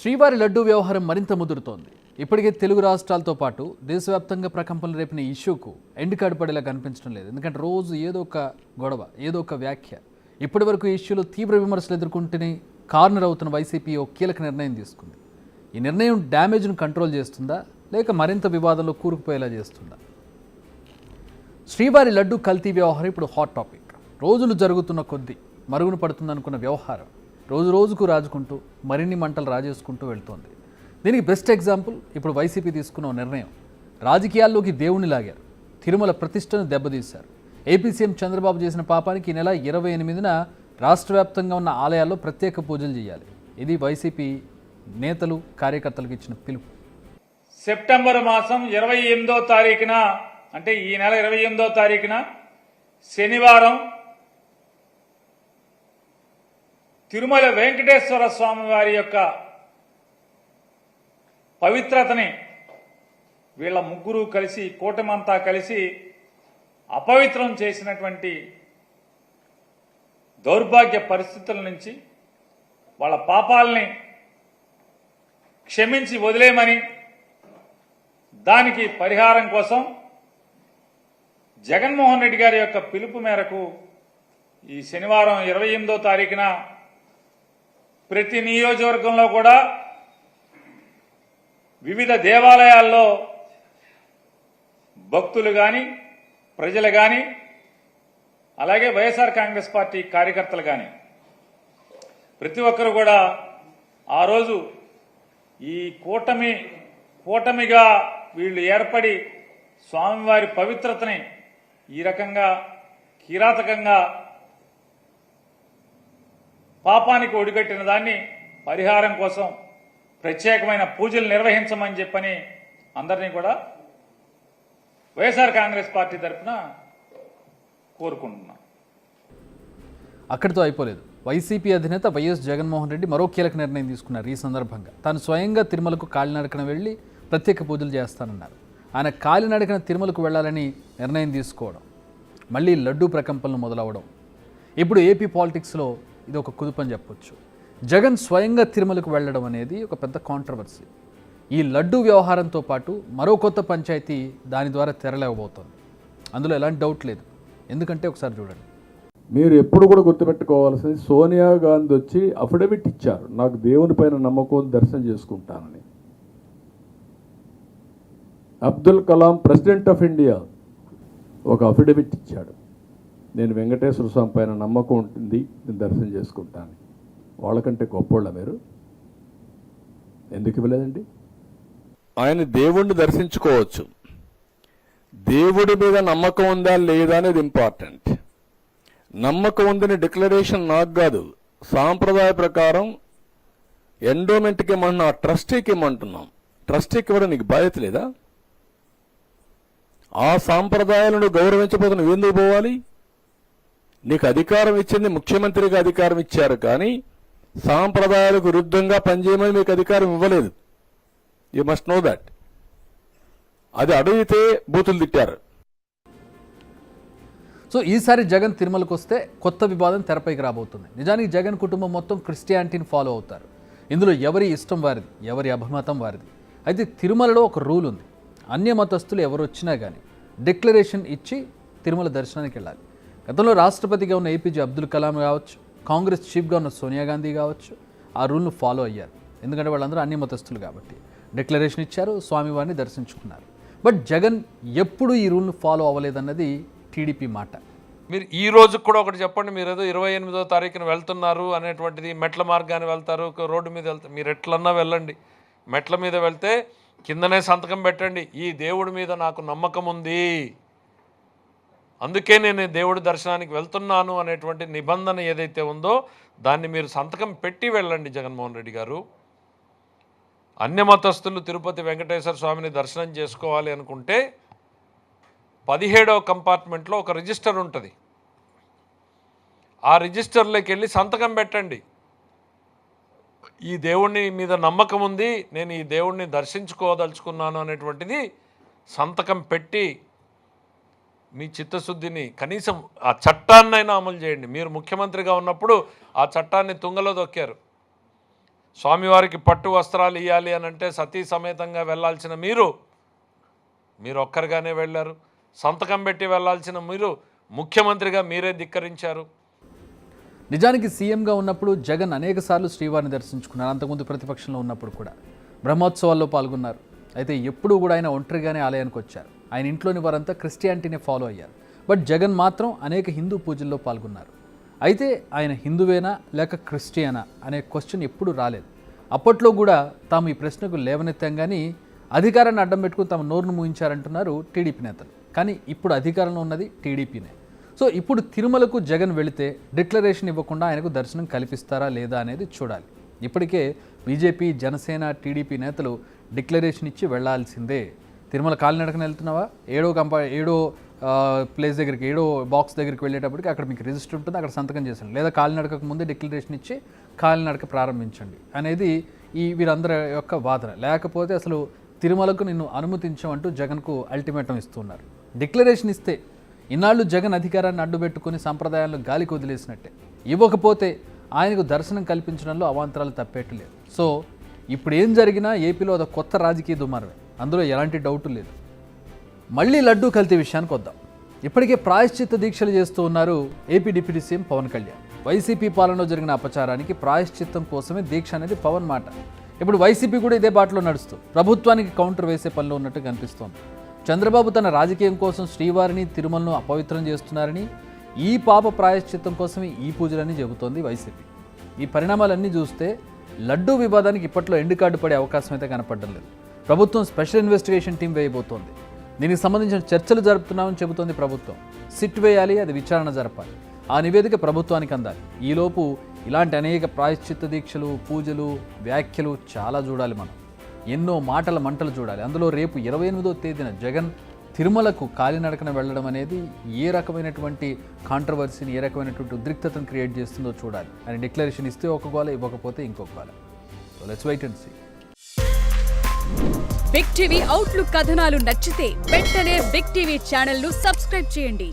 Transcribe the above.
శ్రీవారి లడ్డూ వ్యవహారం మరింత ముదురుతోంది. ఇప్పటికే తెలుగు రాష్ట్రాలతో పాటు దేశవ్యాప్తంగా ప్రకంపనలు రేపిన ఇష్యూకు ఎండ్ కార్డు పడేలా కనిపించడం లేదు. ఎందుకంటే రోజు ఏదో ఒక గొడవ, ఏదో ఒక వ్యాఖ్య. ఇప్పటి వరకు ఈ ఇష్యూలో తీవ్ర విమర్శలు ఎదుర్కొంటూనే కార్నర్ అవుతున్న వైసీపీ ఓ కీలక నిర్ణయం తీసుకుంది. ఈ నిర్ణయం డ్యామేజ్ను కంట్రోల్ చేస్తుందా, లేక మరింత వివాదంలో కూరుకుపోయేలా చేస్తుందా? శ్రీవారి లడ్డూ కల్తీ వ్యవహారం ఇప్పుడు హాట్ టాపిక్. రోజులు జరుగుతున్న కొద్దీ మరుగున పడుతుందనుకున్న వ్యవహారం రోజు రోజుకు రాజుకుంటూ మరిన్ని మంటలు రాజేసుకుంటూ వెళ్తోంది. దీనికి బెస్ట్ ఎగ్జాంపుల్ ఇప్పుడు వైసీపీ తీసుకున్న నిర్ణయం. రాజకీయాల్లోకి దేవుణ్ణి లాగారు, తిరుమల ప్రతిష్టను దెబ్బతీశారు. ఏపీ సీఎం చంద్రబాబు చేసిన పాపానికి ఈ నెల 28న రాష్ట్ర వ్యాప్తంగా ఉన్న ఆలయాల్లో ప్రత్యేక పూజలు చేయాలి. ఇది వైసీపీ నేతలు కార్యకర్తలకు ఇచ్చిన పిలుపు. సెప్టెంబర్ మాసం 28వ తారీఖున, అంటే ఈ నెల 28వ తారీఖున శనివారం తిరుమల వెంకటేశ్వర స్వామి వారి యొక్క పవిత్రతని వీళ్ళ ముగ్గురు కలిసి, కూటమంతా కలిసి అపవిత్రం చేసినటువంటి దౌర్భాగ్య పరిస్థితుల నుంచి వాళ్ళ పాపాలని క్షమించి వదిలేయమని, దానికి పరిహారం కోసం జగన్మోహన్ రెడ్డి గారి యొక్క పిలుపు మేరకు ఈ శనివారం 28వ తారీఖున ప్రతి నియోజకవర్గంలో కూడా వివిధ దేవాలయాల్లో భక్తులు కానీ, ప్రజలు కానీ, అలాగే వైఎస్ఆర్ కాంగ్రెస్ పార్టీ కార్యకర్తలు కానీ ప్రతి ఒక్కరు కూడా ఆ రోజు ఈ కూటమిగా వీళ్ళు ఏర్పడి స్వామివారి పవిత్రతని ఈ రకంగా కిరాతకంగా పాపానికి ఒడిగట్టిన దాన్ని పరిహారం కోసం ప్రత్యేకమైన పూజలు నిర్వహించమని చెప్పని అందరినీ కూడా వైఎస్ఆర్ కాంగ్రెస్ పార్టీ తరఫున కోరుకుంటున్నాం. అక్కడితో అయిపోలేదు. వైసీపీ అధినేత వైఎస్ జగన్మోహన్ రెడ్డి మరో కీలక నిర్ణయం తీసుకున్నారు. ఈ సందర్భంగా తాను స్వయంగా తిరుమలకు కాలినడకన వెళ్లి ప్రత్యేక పూజలు చేస్తానన్నారు. ఆయన కాలినడకన తిరుమలకు వెళ్లాలని నిర్ణయం తీసుకోవడం, మళ్లీ లడ్డూ ప్రకంపనలు మొదలవడం, ఇప్పుడు ఏపీ పాలిటిక్స్లో ఇది ఒక కుదుపని చెప్పొచ్చు. జగన్ స్వయంగా తిరుమలకు వెళ్ళడం అనేది ఒక పెద్ద కాంట్రవర్సీ. ఈ లడ్డూ వ్యవహారంతో పాటు మరో కొత్త పంచాయతీ దాని ద్వారా తెరలేవబోతోంది. అందులో ఎలాంటి డౌట్ లేదు. ఎందుకంటే ఒకసారి చూడండి. మీరు ఎప్పుడు కూడా గుర్తుపెట్టుకోవాల్సింది, సోనియా గాంధీ వచ్చి అఫిడవిట్ ఇచ్చారు, నాకు దేవుని పైన నమ్మకం, దర్శనం చేసుకుంటానని. Abdul Kalam president of India ఒక అఫిడవిట్ ఇచ్చాడు, నేను వెంకటేశ్వర స్వామి పైన నమ్మకం ఉంటుంది, నేను దర్శనం చేసుకుంటాను. వాళ్ళకంటే గొప్పోళ్ళ మీరు? ఎందుకు ఇవ్వలేదండి? ఆయన దేవుణ్ణి దర్శించుకోవచ్చు, దేవుడి మీద నమ్మకం ఉందా లేదా అనేది ఇంపార్టెంట్. నమ్మకం ఉందని డిక్లరేషన్ నాకు కాదు, సాంప్రదాయ ప్రకారం ఎండోమెంట్కి ఇవ్వమంటున్నా, ట్రస్టీకి ఇవ్వమంటున్నాం. ట్రస్టీకి ఇవ్వడం నీకు బాధ్యత లేదా? ఆ సాంప్రదాయాలను గౌరవించకపోతే నువ్వు ఎందుకు పోవాలి? నీకు అధికారం ఇచ్చింది ముఖ్యమంత్రిగా అధికారం ఇచ్చారు, కానీ సాంప్రదాయాలకు విరుద్ధంగా పనిచేయమని మీకు అధికారం ఇవ్వలేదు. You must know that. అది అడిగితే బూతులు తిట్టారు. సో ఈసారి జగన్ తిరుమలకు వస్తే కొత్త వివాదం తెరపైకి రాబోతుంది. నిజానికి జగన్ కుటుంబం మొత్తం క్రిస్టియానిటీని ఫాలో అవుతారు. ఇందులో ఎవరి ఇష్టం వారిది, ఎవరి అభిమతం వారిది. అయితే తిరుమలలో ఒక రూల్ ఉంది, అన్య మతస్థులు ఎవరు వచ్చినా కానీ డిక్లరేషన్ ఇచ్చి తిరుమల దర్శనానికి వెళ్ళాలి. గతంలో రాష్ట్రపతిగా ఉన్న ఏపీజే అబ్దుల్ కలాం కావచ్చు, కాంగ్రెస్ చీఫ్గా ఉన్న సోనియా గాంధీ కావచ్చు, ఆ రూల్ను ఫాలో అయ్యారు. ఎందుకంటే వాళ్ళందరూ అన్య మతస్థులు కాబట్టి డిక్లరేషన్ ఇచ్చారు, స్వామివారిని దర్శించుకున్నారు. బట్ జగన్ ఎప్పుడు ఈ రూల్ను ఫాలో అవ్వలేదన్నది టీడీపీ మాట. మీరు ఈ రోజు కూడా ఒకటి చెప్పండి, మీరు ఏదో 28వ తారీఖున వెళ్తున్నారు అనేటువంటిది, మెట్ల మార్గాన్ని వెళ్తారు, రోడ్డు మీద వెళ్తారు, మీరు ఎట్లన్నా వెళ్ళండి. మెట్ల మీద వెళ్తే కిందనే సంతకం పెట్టండి, ఈ దేవుడి మీద నాకు నమ్మకం ఉంది, అందుకే నేను దేవుడి దర్శనానికి వెళ్తున్నాను అనేటువంటి నిబంధన ఏదైతే ఉందో దాన్ని మీరు సంతకం పెట్టి వెళ్ళండి. జగన్మోహన్ రెడ్డి గారు, అన్యమతస్థులు తిరుపతి వెంకటేశ్వర స్వామిని దర్శనం చేసుకోవాలి అనుకుంటే 17వ కంపార్ట్మెంట్లో ఒక రిజిస్టర్ ఉంటుంది, ఆ రిజిస్టర్లోకి వెళ్ళి సంతకం పెట్టండి. ఈ దేవుణ్ణి మీద నమ్మకం ఉంది, నేను ఈ దేవుణ్ణి దర్శించుకోదలుచుకున్నాను అనేటువంటిది సంతకం పెట్టి మీ చిత్తశుద్ధిని, కనీసం ఆ చట్టాన్నైనా అమలు చేయండి. మీరు ముఖ్యమంత్రిగా ఉన్నప్పుడు ఆ చట్టాన్ని తుంగలో దొక్కారు. స్వామివారికి పట్టు వస్త్రాలు ఇవ్వాలి అని అంటే సతీ సమేతంగా వెళ్ళాల్సిన మీరు ఒక్కరిగానే వెళ్ళారు. సంతకం పెట్టి వెళ్ళాల్సిన మీరు ముఖ్యమంత్రిగా మీరే ధిక్కరించారు. నిజానికి సీఎంగా ఉన్నప్పుడు జగన్ అనేకసార్లు శ్రీవారిని దర్శించుకున్నారు. అంతకుముందు ప్రతిపక్షంలో ఉన్నప్పుడు కూడా బ్రహ్మోత్సవాల్లో పాల్గొన్నారు. అయితే ఎప్పుడూ కూడా ఆయన ఒంటరిగానే ఆలయానికి వచ్చారు. ఆయన ఇంట్లోని వారంతా క్రిస్టియానిటీనే ఫాలో అయ్యారు. బట్ జగన్ మాత్రం అనేక హిందూ పూజల్లో పాల్గొన్నారు. అయితే ఆయన హిందువేనా లేక క్రిస్టియనా అనే క్వశ్చన్ ఎప్పుడూ రాలేదు. అప్పట్లో కూడా తాము ఈ ప్రశ్నకు లేవనెత్తాం కానీ అధికారాన్ని అడ్డం పెట్టుకుని తమ నోరును మూయించారంటున్నారు టీడీపీ నేతలు. కానీ ఇప్పుడు అధికారంలో ఉన్నది టీడీపీనే. సో ఇప్పుడు తిరుమలకు జగన్ వెళితే డిక్లరేషన్ ఇవ్వకుండా ఆయనకు దర్శనం కల్పిస్తారా లేదా అనేది చూడాలి. ఇప్పటికే బీజేపీ, జనసేన, టీడీపీ నేతలు డిక్లరేషన్ ఇచ్చి వెళ్లాల్సిందే. తిరుమల కాలినడకన వెళ్తున్నావా, ఏడో ప్లేస్ దగ్గరికి, ఏడో బాక్స్ దగ్గరికి వెళ్ళేటప్పటికి అక్కడ మీకు రిజిస్టర్ ఉంటుంది, అక్కడ సంతకం చేసండి. లేదా కాలినడకకు ముందే డిక్లరేషన్ ఇచ్చి కాలినడక ప్రారంభించండి అనేది వీరందరి యొక్క వాదన. లేకపోతే అసలు తిరుమలకు నిన్ను అనుమతించమంటూ జగన్కు అల్టిమేటం ఇస్తున్నారు. డిక్లరేషన్ ఇస్తే ఇన్నాళ్ళు జగన్ అధికారాన్ని అడ్డుపెట్టుకుని సంప్రదాయాలను గాలికి వదిలేసినట్టే. ఇవ్వకపోతే ఆయనకు దర్శనం కల్పించడంలో అవాంతరాలు తప్పేట్టు లేదు. సో ఇప్పుడు ఏం జరిగినా ఏపీలో అదొక కొత్త రాజకీయ దుమారమే, అందులో ఎలాంటి డౌటు లేదు. మళ్ళీ లడ్డూ కల్తీ విషయానికి వద్దాం. ఇప్పటికే ప్రాయశ్చిత్త దీక్షలు చేస్తూ ఉన్నారు AP deputy CM Pawan Kalyan. YCP పాలనలో జరిగిన అపచారానికి ప్రాయశ్చిత్తం కోసమే దీక్ష అనేది పవన్ మాట. ఇప్పుడు వైసీపీ కూడా ఇదే బాటలో నడుస్తూ ప్రభుత్వానికి కౌంటర్ వేసే పనిలో ఉన్నట్టు కనిపిస్తోంది. చంద్రబాబు తన రాజకీయం కోసం శ్రీవారిని, తిరుమలను అపవిత్రం చేస్తున్నారని, ఈ పాప ప్రాయశ్చిత్తం కోసమే ఈ పూజలని చెబుతోంది వైసీపీ. ఈ పరిణామాలన్నీ చూస్తే లడ్డూ వివాదానికి ఇప్పట్లో ఎండు కార్డు పడే అవకాశం అయితే కనపడడం లేదు. ప్రభుత్వం స్పెషల్ ఇన్వెస్టిగేషన్ టీం వేయబోతోంది. దీనికి సంబంధించిన చర్చలు జరుపుతున్నామని చెబుతోంది ప్రభుత్వం. సిట్ వేయాలి, అది విచారణ జరపాలి, ఆ నివేదిక ప్రభుత్వానికి అందాలి. ఈలోపు ఇలాంటి అనేక ప్రాయశ్చిత్త దీక్షలు, పూజలు, వ్యాఖ్యలు చాలా చూడాలి మనం. ఎన్నో మాటల మంటలు చూడాలి. అందులో రేపు 28వ తేదీన జగన్ తిరుమలకు కాలినడకన వెళ్ళడం అనేది ఏ రకమైనటువంటి కాంట్రవర్సీని, ఏ రకమైనటువంటి ఉద్రిక్తతను క్రియేట్ చేస్తుందో చూడాలి. ఆయన డిక్లరేషన్ ఇస్తే ఒక గోల, ఇవ్వకపోతే ఇంకొక గోల. So let's wait and see. Big TV outlook కథనాలు నచ్చితే వెంటనే బిగ్ టీవీ ఛానల్ ను సబ్స్క్రైబ్ చేయండి.